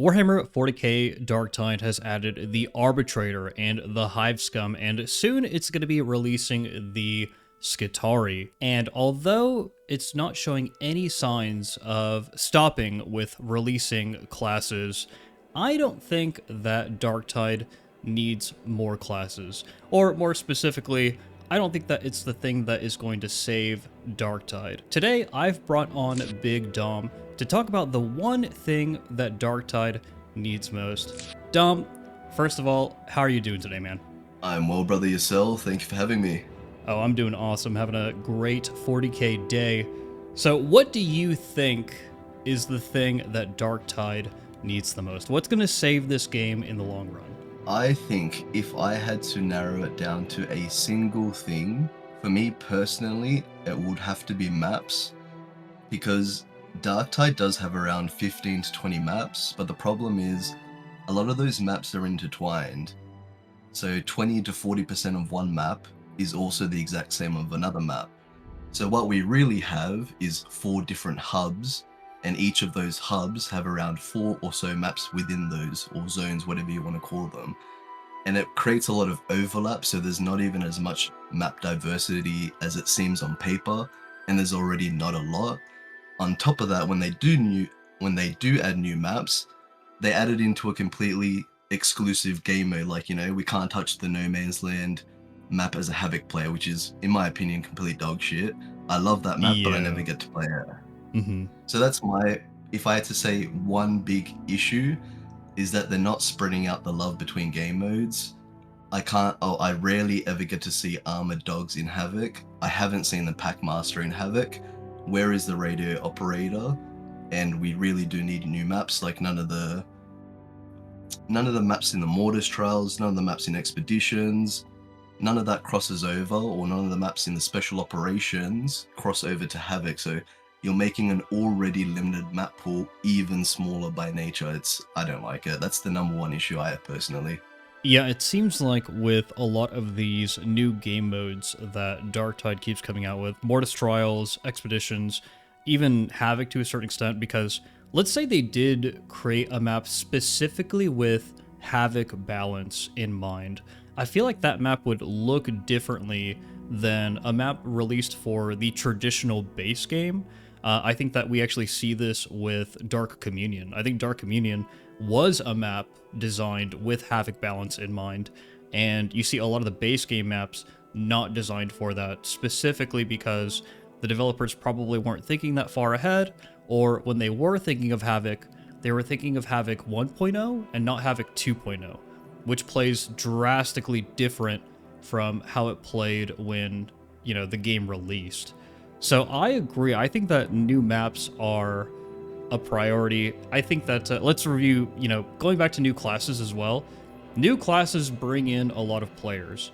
Warhammer 40k Darktide has added the Arbitrator and the Hive Scum, and soon it's going to be releasing the Skitarii. And although it's not showing any signs of stopping with releasing classes, I don't think that Darktide needs more classes. Or more specifically, I don't think that it's the thing that is going to save Darktide. Today, I've brought on Big Dom to talk about the one thing that Darktide needs most. Dom, first of all, how are you doing today, man? I'm well, brother, yourself. Thank you for having me. Oh, I'm doing awesome, having a great 40k day. So what do you think is the thing that Darktide needs the most? What's going to save this game in the long run? I think if I had to narrow it down to a single thing, for me personally, it would have to be maps, because Darktide does have around 15 to 20 maps, but the problem is a lot of those maps are intertwined. So 20 to 40% of one map is also the exact same of another map. So what we really have is 4 different hubs, and each of those hubs have around 4 or so maps within those, or zones, whatever you want to call them. And it creates a lot of overlap, so there's not even as much map diversity as it seems on paper, and there's already not a lot. On top of that, when they do add new maps, they add it into a completely exclusive game mode. Like, we can't touch the No Man's Land map as a Havoc player, which is, in my opinion, complete dog shit. I love that map, but I never get to play it. So that's if I had to say one big issue, is that they're not spreading out the love between game modes. I rarely ever get to see armored dogs in Havoc. I haven't seen the Packmaster in Havoc. Where is the radio operator? And we really do need new maps. Like none of the maps in the Mortis Trials, none of the maps in Expeditions, none of that crosses over, or none of the maps in the Special Operations cross over to Havoc. So you're making an already limited map pool even smaller by nature. I don't like it. That's the number one issue I have personally. Yeah, it seems like with a lot of these new game modes that Darktide keeps coming out with, Mortis Trials, Expeditions, even Havoc to a certain extent, because let's say they did create a map specifically with Havoc balance in mind. I feel like that map would look differently than a map released for the traditional base game. I think that we actually see this with Dark Communion. I think Dark Communion was a map designed with Havoc balance in mind, and you see a lot of the base game maps not designed for that, specifically because the developers probably weren't thinking that far ahead, or when they were thinking of Havoc, they were thinking of Havoc 1.0 and not Havoc 2.0, which plays drastically different from how it played when, the game released. So I agree. I think that new maps are a priority. I think that let's review, going back to new classes as well. New classes bring in a lot of players.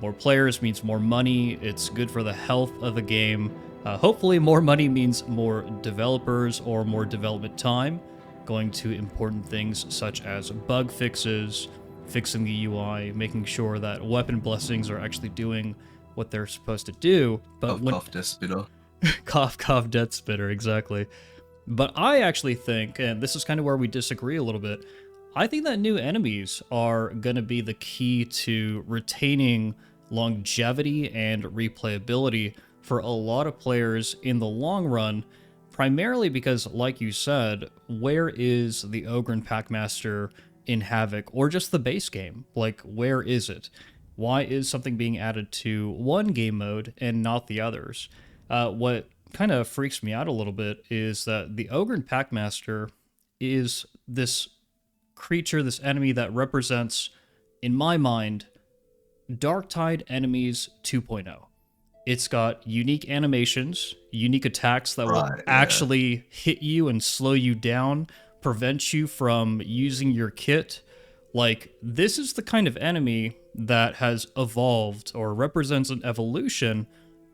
More players means more money. It's good for the health of the game. Hopefully more money means more developers or more development time, going to important things such as bug fixes, fixing the UI, making sure that weapon blessings are actually doing what they're supposed to do. But Cough, Death Spitter. Cough, cough, Death Spitter, exactly. But I actually think, and this is kind of where we disagree a little bit, I think that new enemies are going to be the key to retaining longevity and replayability for a lot of players in the long run, primarily because, like you said, where is the Ogre and Packmaster in Havoc, or just the base game? Like, where is it? Why is something being added to one game mode and not the others? What kind of freaks me out a little bit is that the Ogre and Packmaster is this creature, this enemy that represents, in my mind, Darktide enemies 2.0. It's got unique animations, unique attacks that will actually hit you and slow you down, prevent you from using your kit. Like, this is the kind of enemy that has evolved or represents an evolution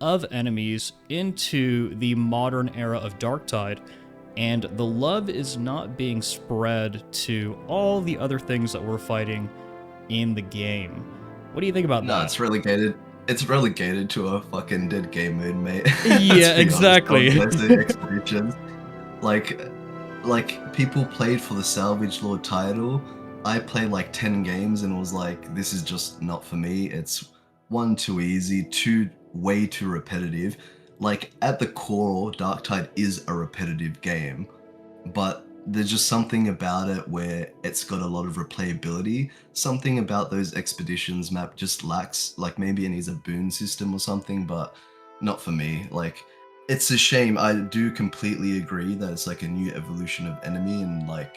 of enemies into the modern era of Darktide, and the love is not being spread to all the other things that we're fighting in the game. What do you think about that? No, it's relegated. It's relegated to a fucking dead game mode, mate. Yeah, exactly. Expeditions. Like, like people played for the Salvage Lord title. I played like 10 games and was like, this is just not for me. It's one, too easy, two, way too repetitive. Like at the core, Darktide is a repetitive game, but there's just something about it where it's got a lot of replayability. Something about those expeditions map just lacks, like maybe it needs a boon system or something, but not for me. Like, it's a shame. I do completely agree that it's like a new evolution of enemy, and like,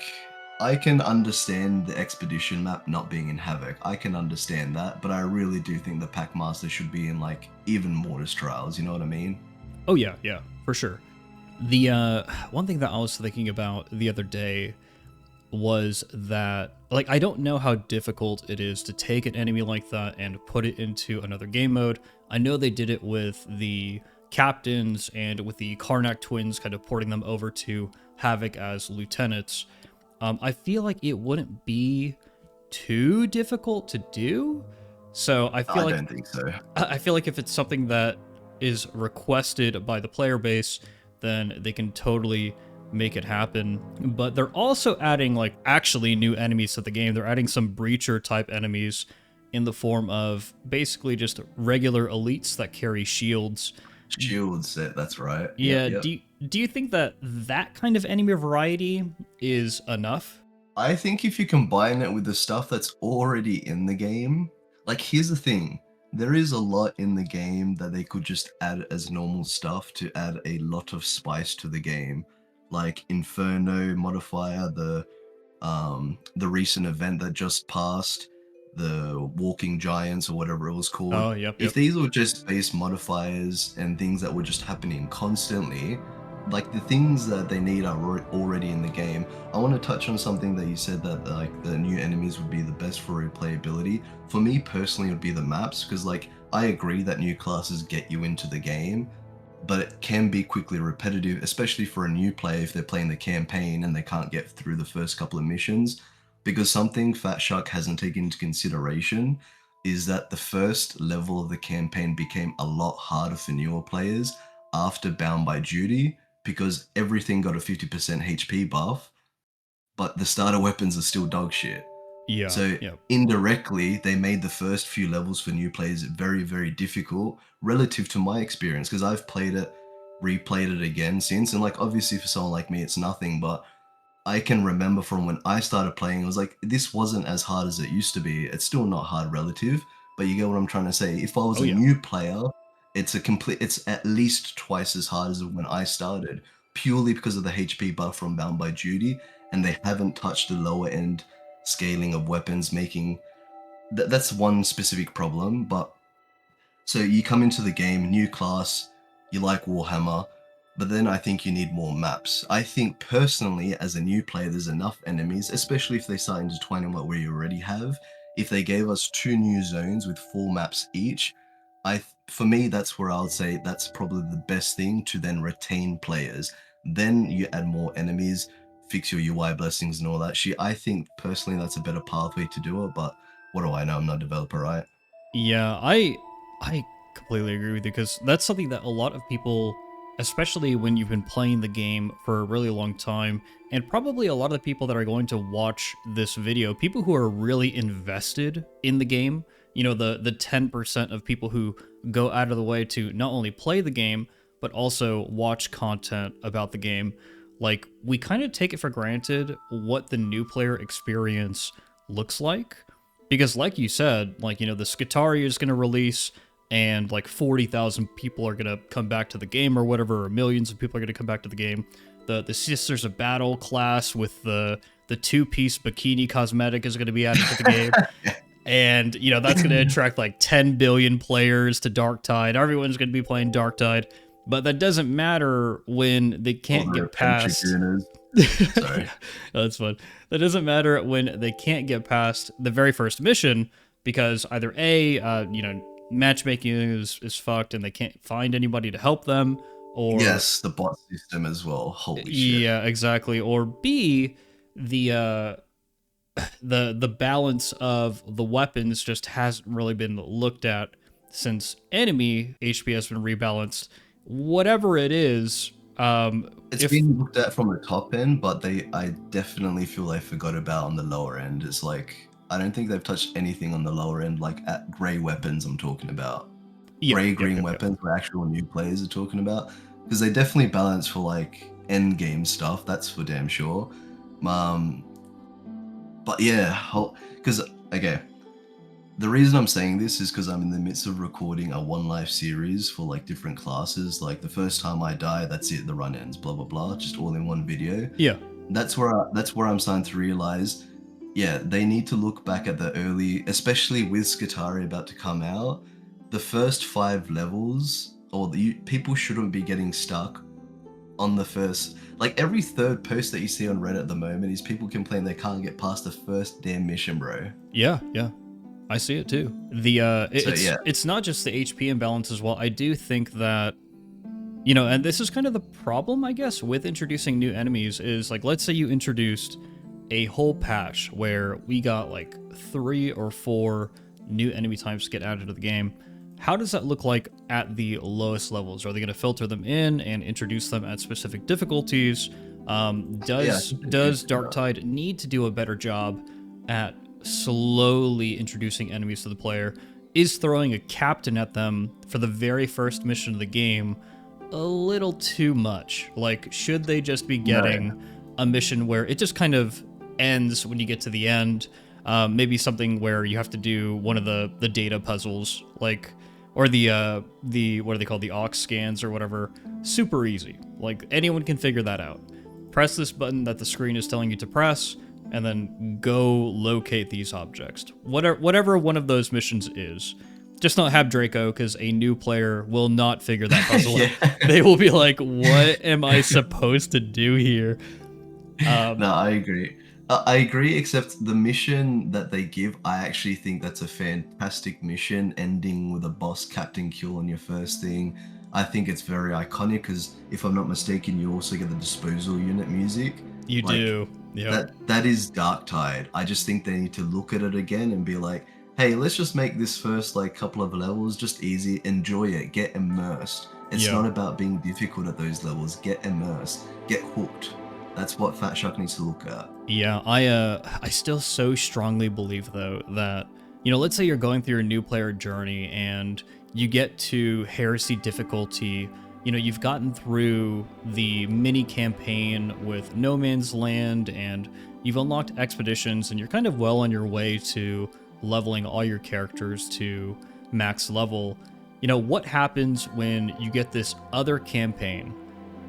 I can understand the expedition map not being in Havoc. I can understand that, but I really do think the Packmaster should be in like even Mortis Trials, you know what I mean? Oh yeah, yeah, for sure. The one thing that I was thinking about the other day was that, like, I don't know how difficult it is to take an enemy like that and put it into another game mode. I know they did it with the captains and with the Karnak twins, kind of porting them over to Havoc as lieutenants. I feel like it wouldn't be too difficult to do. So I don't think so. I feel like if it's something that is requested by the player base, then they can totally make it happen. But they're also adding like actually new enemies to the game. They're adding some breacher type enemies in the form of basically just regular elites that carry shields. Shields, that's right. Yeah, Yep. do you think that that kind of enemy variety is enough? I think if you combine it with the stuff that's already in the game, like here's the thing, there is a lot in the game that they could just add as normal stuff to add a lot of spice to the game. Like Inferno modifier, the recent event that just passed, the Walking Giants or whatever it was called. Oh, yep, If yep. these were just base modifiers and things that were just happening constantly, like the things that they need are already in the game. I want to touch on something that you said that like the new enemies would be the best for replayability. For me personally, it would be the maps because like I agree that new classes get you into the game, but it can be quickly repetitive, especially for a new player if they're playing the campaign and they can't get through the first couple of missions. Because something Fat Shark hasn't taken into consideration is that the first level of the campaign became a lot harder for newer players after Bound by Duty because everything got a 50% HP buff, but the starter weapons are still dog shit. Yeah, So yep. indirectly, they made the first few levels for new players very, very difficult relative to my experience because I've played it, replayed it again since, and like obviously for someone like me, it's nothing, but I can remember from when I started playing, it was like this wasn't as hard as it used to be. It's still not hard relative, but you get what I'm trying to say. If I was Oh a yeah. new player, it's at least twice as hard as when I started, purely because of the HP buff from Bound by Duty, and they haven't touched the lower end scaling of weapons, making that's one specific problem. But so you come into the game, new class, you like Warhammer, but then I think you need more maps. I think personally, as a new player, there's enough enemies, especially if they start intertwining what we already have. If they gave us two new zones with 4 maps each, for me, that's where I would say that's probably the best thing to then retain players. Then you add more enemies, fix your UI blessings and all that shit. I think personally that's a better pathway to do it, but what do I know? I'm not a developer, right? Yeah, I completely agree with you because that's something that a lot of people, especially when you've been playing the game for a really long time, and probably a lot of the people that are going to watch this video, people who are really invested in the game, you know, the 10% of people who go out of the way to not only play the game but also watch content about the game. Like, we kind of take it for granted what the new player experience looks like because like you said, like, you know, the Skitaria is going to release and like 40,000 people are going to come back to the game or whatever, or millions of people are going to come back to the game. The Sisters of Battle class with the two-piece bikini cosmetic is going to be added to the game. And, you know, that's going to attract like 10 billion players to Darktide. Everyone's going to be playing Darktide. But that doesn't matter when they All can't the get adventure past. gooners. Yeah, Sorry. that's fun. That doesn't matter when they can't get past the very first mission because either A, you know, matchmaking is fucked and they can't find anybody to help them, or Yes, the bot system as well. Holy shit. yeah, exactly, or B, the the balance of the weapons just hasn't really been looked at since enemy HP has been rebalanced. Whatever it is, It's If being looked at from the top end, but I definitely feel they forgot about on the lower end. It's like I don't think they've touched anything on the lower end, like at gray weapons. I'm talking about Yep, gray yep, green yep, yep. weapons, where actual new players are talking about, because they definitely balance for like end game stuff. That's for damn sure. Um, but yeah, because okay, the reason I'm saying this is because I'm in the midst of recording a One Life series for like different classes. Like the first time I die, that's it. The run ends. Blah blah blah. Just all in one video. Yeah, That's where I'm starting to realize, yeah, they need to look back at the early, especially with Skitarii about to come out. The first 5 levels, or people shouldn't be getting stuck on the first. Like every third post that you see on Reddit at the moment is people complaining they can't get past the first damn mission, bro. yeah, yeah. I see it too. So It's yeah, it's not just the HP imbalance as well. I do think that, and this is kind of the problem, I guess, with introducing new enemies is like, let's say you introduced a whole patch where we got like 3 or 4 new enemy types get added to the game. How does that look like at the lowest levels? Are they going to filter them in and introduce them at specific difficulties? yeah. Does Darktide need to do a better job at slowly introducing enemies to the player? Is throwing a captain at them for the very first mission of the game a little too much? Like, should they just be getting a mission where it just kind of ends when you get to the end? Maybe something where you have to do one of the data puzzles, like, or the what are they called, the aux scans or whatever. Super easy. Like anyone can figure that out. Press this button that the screen is telling you to press, and then go locate these objects. Whatever one of those missions is. Just not have Draco, because a new player will not figure that puzzle Yeah. out. They will be like, what am I supposed to do here? No, I agree. I agree, except the mission that they give, I actually think that's a fantastic mission, ending with a boss captain kill on your first thing. I think it's very iconic because, if I'm not mistaken, you also get the disposal unit music. You Like do. Yep. that is Darktide. I just think they need to look at it again and be like, hey, let's just make this first like couple of levels just easy, enjoy it, get immersed. It's Yeah. not about being difficult at those levels. Get immersed, get hooked. That's what Fat Shark needs to look at. Yeah, I still so strongly believe though that, let's say you're going through your new player journey and you get to heresy difficulty. You've gotten through the mini campaign with No Man's Land and you've unlocked expeditions and you're kind of well on your way to leveling all your characters to max level. What happens when you get this other campaign?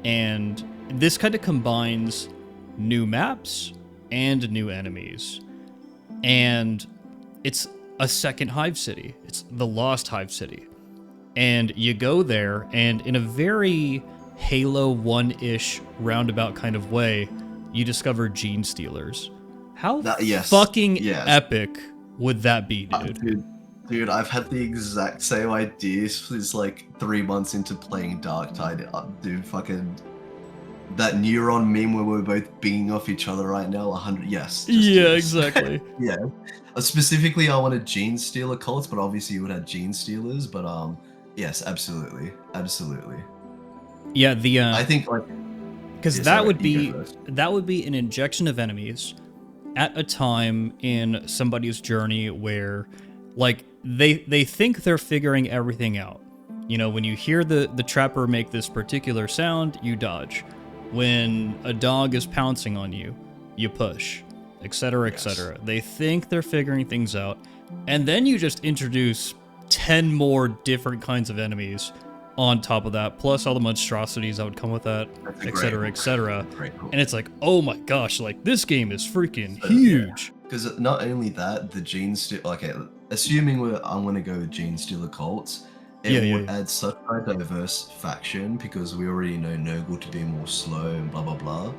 And this kind of combines new maps and new enemies. And it's a second Hive City. It's the Lost Hive City. And you go there, and in a very Halo 1-ish roundabout kind of way, you discover Gene Stealers. How Yes, fucking yes. epic would that be, dude? Dude, I've had the exact same idea since like 3 months into playing Darktide. Dude, fucking that neuron meme where we're both beating off each other right now. 100, yes. Yeah, exactly. Yeah. Specifically, I wanted Gene Stealer cults, but obviously you would have Gene Stealers. But yes, absolutely, absolutely. Yeah, I think like because yeah, that sorry, would you go be first. an injection of enemies at a time in somebody's journey where, like, they think they're figuring everything out. When you hear the trapper make this particular sound, you dodge. When a dog is pouncing on you, you push, etc., etc. They think they're figuring things out, and then you just introduce 10 more different kinds of enemies on top of that, plus all the monstrosities that would come with that, etc., etc. And it's like, oh my gosh, like this game is freaking huge. Because not only that, the Gene Stealer. Okay, assuming I'm going to go with Gene Stealer cults, it would add such a diverse faction because we already know Nurgle to be more slow and blah blah blah.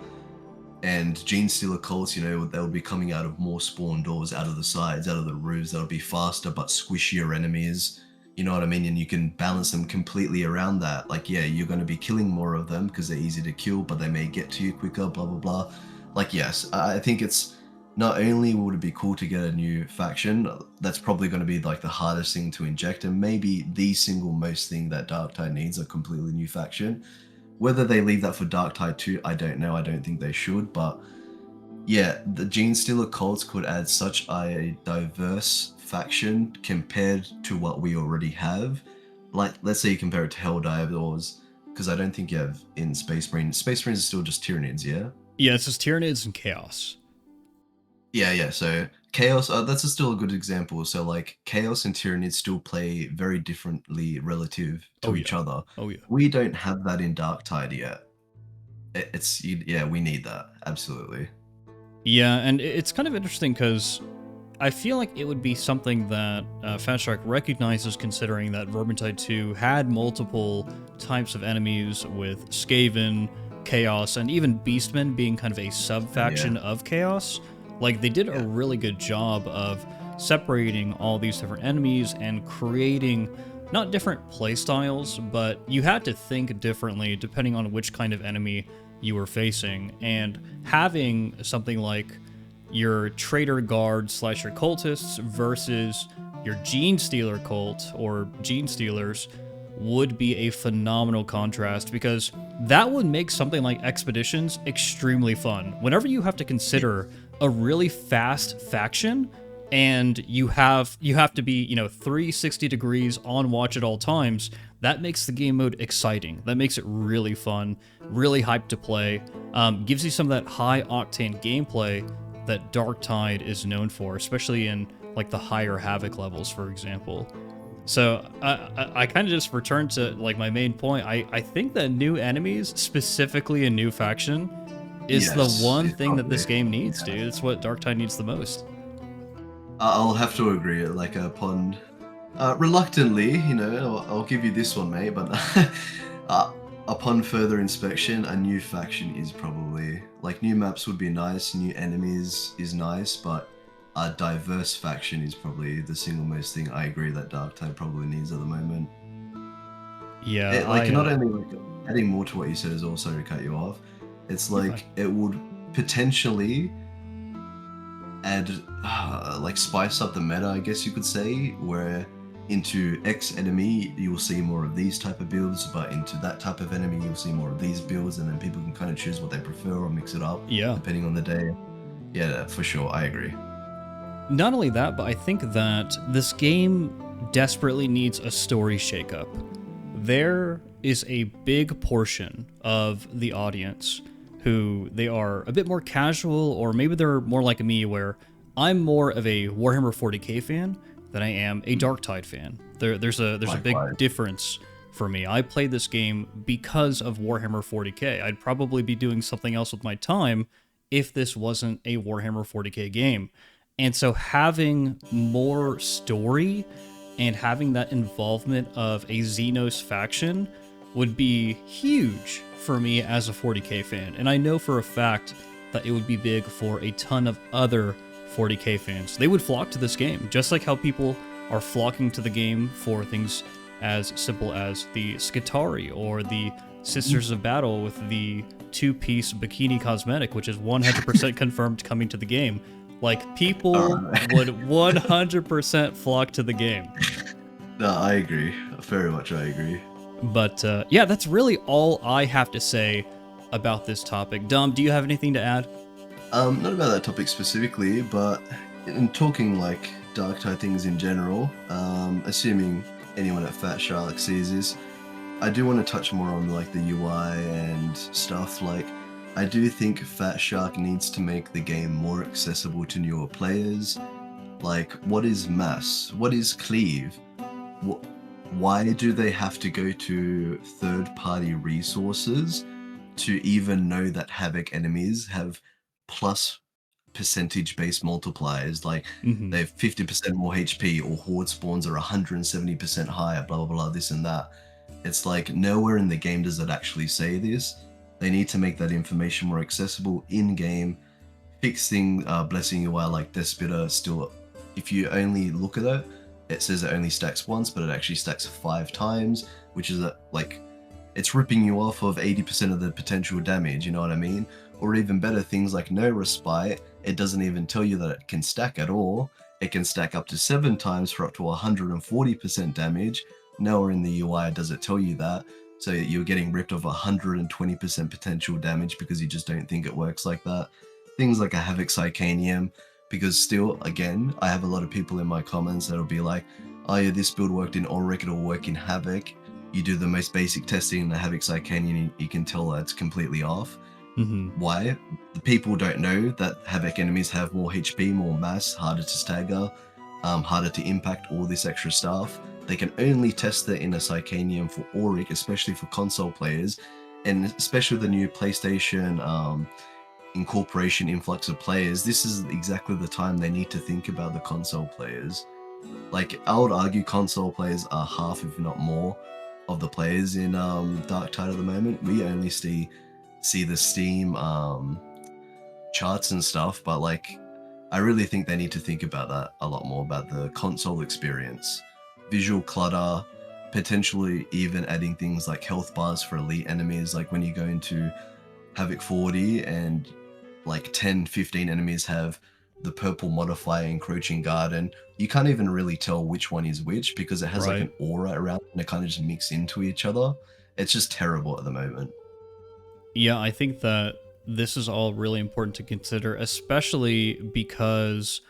And Gene Stealer cults, they'll be coming out of more spawn doors, out of the sides, out of the roofs. That'll be faster but squishier enemies. You know what I mean? And you can balance them completely around that. Like, yeah, you're going to be killing more of them because they're easy to kill, but they may get to you quicker, blah, blah, blah. Like, yes, I think it's not only would it be cool to get a new faction, that's probably going to be like the hardest thing to inject, and maybe the single most thing that Darktide needs, a completely new faction. Whether they leave that for Darktide too, I don't know. I don't think they should, but yeah, the Gene Stealer cults could add such a diverse faction compared to what we already have. Like, let's say you compare it to Helldivers, because I don't think you have in Space Marines. Space Marines are still just Tyranids, yeah? Yeah, it's just Tyranids and Chaos. Yeah. So Chaos, that's still a good example. So like Chaos and Tyranids still play very differently relative Oh to yeah. each other. Oh yeah. We don't have that in Darktide yet. Yeah, we need that absolutely. Yeah, and it's kind of interesting because I feel like it would be something that Fat Shark recognizes, considering that Vermintide 2 had multiple types of enemies with Skaven, Chaos, and even Beastmen being kind of a sub-faction Yeah, of Chaos. Like, they did a yeah, really good job of separating all these different enemies and creating not different playstyles, but you had to think differently depending on which kind of enemy you were facing. And having something like your traitor guard slash your cultists versus your gene stealer cult or gene stealers would be a phenomenal contrast, because that would make something like expeditions extremely fun. Whenever you have to consider a really fast faction and you have to be 360 degrees on watch at all times, that makes the game mode exciting. That makes it really fun, really hyped to play. Gives you some of that high octane gameplay that Darktide is known for, especially in like the higher Havoc levels, for example. So I kind of just returned to like my main point. I think that new enemies, specifically a new faction, is the yes, one it's thing that this probably. game needs, Yeah. dude. It's what Darktide needs the most. I'll have to agree. Like upon reluctantly, I'll give you this one, mate. But uh, upon further inspection, a new faction is probably like new maps would be nice, new enemies is nice, but a diverse faction is probably the single most thing I agree that Darktide probably needs at the moment. Yeah, It like not only like adding more to what you said is also to cut you off. It's you're fine. like it would potentially add like spice up the meta, I guess you could say, where into X enemy you will see more of these type of builds, but into that type of enemy you'll see more of these builds, and then people can kind of choose what they prefer or mix it up Yeah. depending on the day. Yeah, for sure, I agree. Not only that, but I think that this game desperately needs a story shakeup. There is a big portion of the audience who they are a bit more casual, or maybe they're more like me, where I'm more of a Warhammer 40k fan than I am a Darktide fan. There's a big Likewise. difference for me. I played this game because of Warhammer 40k. I'd probably be doing something else with my time if this wasn't a Warhammer 40k game. And so having more story and having that involvement of a Xenos faction would be huge for me as a 40k fan. And I know for a fact that it would be big for a ton of other 40k fans. They would flock to this game, just like how people are flocking to the game for things as simple as the Skitarii or the Sisters of Battle with the two-piece bikini cosmetic, which is 100% confirmed coming to the game. Like, people Alright. would 100% flock to the game. No, I agree. Very much I agree. But yeah, that's really all I have to say about this topic. Dom, do you have anything to add? Not about that topic specifically, but in talking like Darktide things in general, assuming anyone at Fat Shark sees this, I do want to touch more on like the UI and stuff. Like, I do think Fat Shark needs to make the game more accessible to newer players. Like, what is mass? What is cleave? Why do they have to go to third-party resources to even know that Havoc enemies have plus percentage-based multipliers? Like, Hmm. they have 50% more HP, or Horde spawns are 170% higher, blah, blah, blah, this and that. It's like, nowhere in the game does it actually say this. They need to make that information more accessible in-game, fixing Blessing UI like Despota still, if you only look at it, it says it only stacks once, but it actually stacks 5 times, which is like, it's ripping you off of 80% of the potential damage, you know what I mean? Or even better, things like No Respite, it doesn't even tell you that it can stack at all. It can stack up to 7 times for up to 140% damage. Nowhere in the UI does it tell you that. So you're getting ripped of 120% potential damage because you just don't think it works like that. Things like a Havoc Psychanium, because still, again, I have a lot of people in my comments that'll be like, oh yeah, this build worked in Auric, it'll work in Havoc. You do the most basic testing in the Havoc Psychanium, you can tell that it's completely off. Why? The people don't know that Havoc enemies have more HP, more mass, harder to stagger, harder to impact, all this extra stuff. They can only test it in a Psychanium for Auric, especially for console players, and especially the new PlayStation incorporation influx of players. This is exactly the time they need to think about the console players. Like, I would argue console players are half, if not more, of the players in Darktide at the moment. We only see the Steam charts and stuff, but like, I really think they need to think about that a lot more, about the console experience. Visual clutter, potentially even adding things like health bars for elite enemies. Like when you go into Havoc 40 and like 10, 15 enemies have the purple modifier encroaching garden, you can't even really tell which one is which because it has like an aura around it and it kind of just mix into each other. It's just terrible at the moment. Yeah, I think that this is all really important to consider, especially because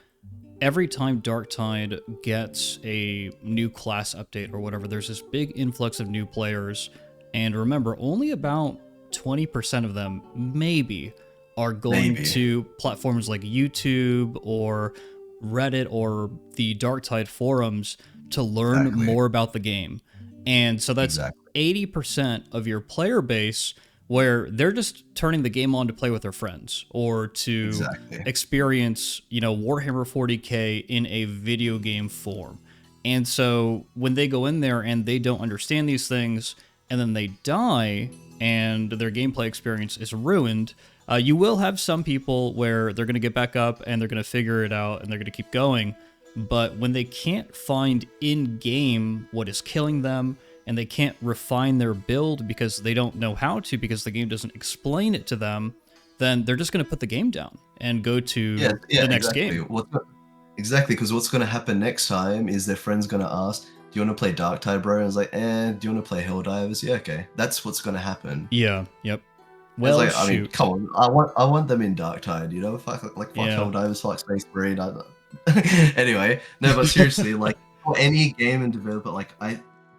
every time Darktide gets a new class update or whatever, there's this big influx of new players. And remember, only about 20% of them, maybe, are going to platforms like YouTube or Reddit or the Darktide forums to learn more about the game. And so that's 80% of your player base where they're just turning the game on to play with their friends or to experience, you know, Warhammer 40K in a video game form. And so when they go in there and they don't understand these things and then they die and their gameplay experience is ruined, you will have some people where they're going to get back up and they're going to figure it out and they're going to keep going. But when they can't find in-game what is killing them, and they can't refine their build because they don't know how to, because the game doesn't explain it to them, then they're just going to put the game down and go to the next game. Exactly, because what's going to happen next time is their friend's going to ask, do you want to play Darktide, bro? And it's like, do you want to play Helldivers? Yeah, okay. That's what's going to happen. Yeah, yep. Well, like, I mean, come on. I want them in Darktide, you know? Fuck Helldivers, fuck Space Marine. Anyway, no, but seriously, like, for any game and developer, like,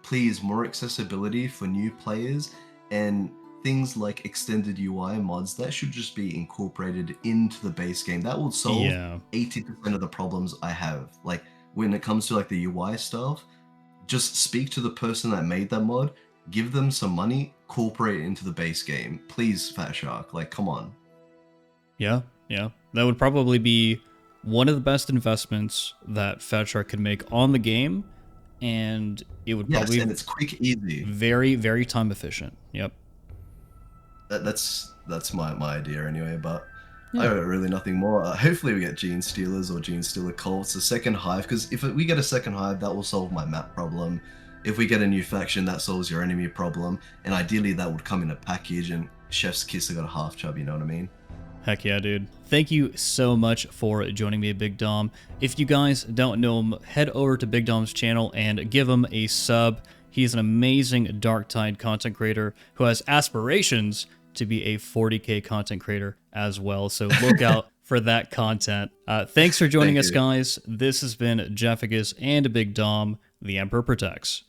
please, more accessibility for new players and things like extended UI mods that should just be incorporated into the base game. That will solve 80% of the problems I have. Like when it comes to like the UI stuff, just speak to the person that made that mod, give them some money, incorporate it into the base game. Please, Fat Shark, like come on. Yeah. That would probably be one of the best investments that Fat Shark could make on the game. And it would probably and it's quick, easy, very, very time efficient. Yep. That's my idea anyway. But I got really nothing more. Hopefully we get Gene Stealers or Gene Stealer cults, a second hive. Because if we get a second hive, that will solve my map problem. If we get a new faction, that solves your enemy problem. And ideally, that would come in a package. And Chef's Kiss, I got a half chub. You know what I mean? Heck yeah, dude. Thank you so much for joining me at Big Dom. If you guys don't know him, head over to Big Dom's channel and give him a sub. He's an amazing Darktide content creator who has aspirations to be a 40K content creator as well. So look out for that content. Thanks for joining us, guys. This has been Jeffigus and Big Dom. The Emperor Protects.